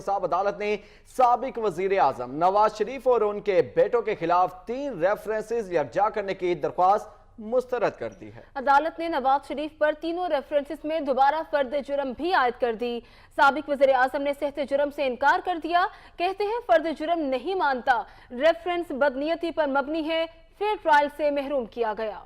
एहतसाब अदालत ने साबिक वजीर आजम नवाज शरीफ और उनके बेटों के खिलाफ 3 रेफरेंसेस यकजा करने की दरख्वास्त मुस्तरद कर दी है। अदालत ने नवाज शरीफ पर तीनों रेफरेंसेस में दोबारा फर्द जुर्म भी आयद कर दी। साबिक वज़ीर आज़म ने सेहत जुर्म से इनकार कर दिया। कहते हैं फर्द जुर्म नहीं मानता, रेफरेंस बदनीयती पर मबनी है, फेयर ट्रायल से महरूम किया गया।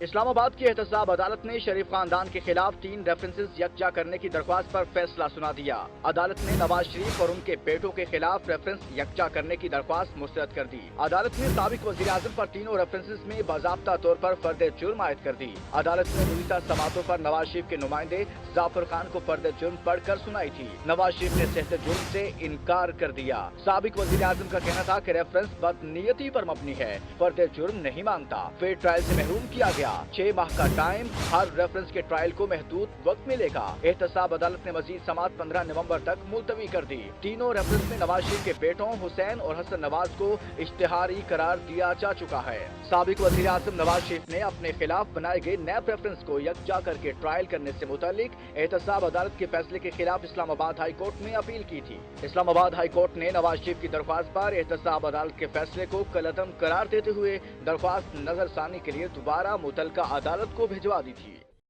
इस्लामाबाद की एहतसाब अदालत ने शरीफ खानदान के खिलाफ 3 रेफरेंसेस यकजा करने की दरख्वास्त पर फैसला सुना दिया। अदालत ने नवाज शरीफ और उनके बेटों के खिलाफ रेफरेंस यकजा करने की दरख्वास्त मुस्तरद कर दी। अदालत ने साबिक वज़ीर आज़म पर तीनों रेफरेंसेस में बाज़ाब्ता तौर पर फर्द जुर्म आयद कर दी। अदालत ने गुज़िश्ता समातों पर नवाज शरीफ के नुमाइंदे जाफर खान को फर्द जुर्म पढ़कर सुनाई थी। नवाज शरीफ ने सेहत जुर्म से इनकार कर दिया। साबिक वज़ीर आज़म का कहना था कि रेफरेंस बदनीयती पर मबनी है, फर्द जुर्म नहीं मांगता, फेयर ट्रायल से महरूम किया गया। 6 माह का टाइम, हर रेफरेंस के ट्रायल को महदूद वक्त मिलेगा। एहतसाब अदालत ने मजीद समाअत 15 नवंबर तक मुलतवी कर दी। तीनों रेफरेंस में नवाज शरीफ के बेटों हुसैन और हसन नवाज को इश्तिहारी करार दिया जा चुका है। साबिक वज़ीर आज़म नवाज शरीफ ने अपने खिलाफ बनाए गए नैब रेफरेंस को यकजा करके ट्रायल करने से मुतालिक एहतसाब अदालत के फैसले के खिलाफ इस्लामाबाद हाई कोर्ट में अपील की थी। इस्लामाबाद हाई कोर्ट ने नवाज शरीफ की दरख्वास्त पर एहतसाब अदालत के फैसले को कलअदम करार देते हुए दरख्वास्त नजरसानी के लिए दोबारा मुतलका अदालत को भिजवा दी थी।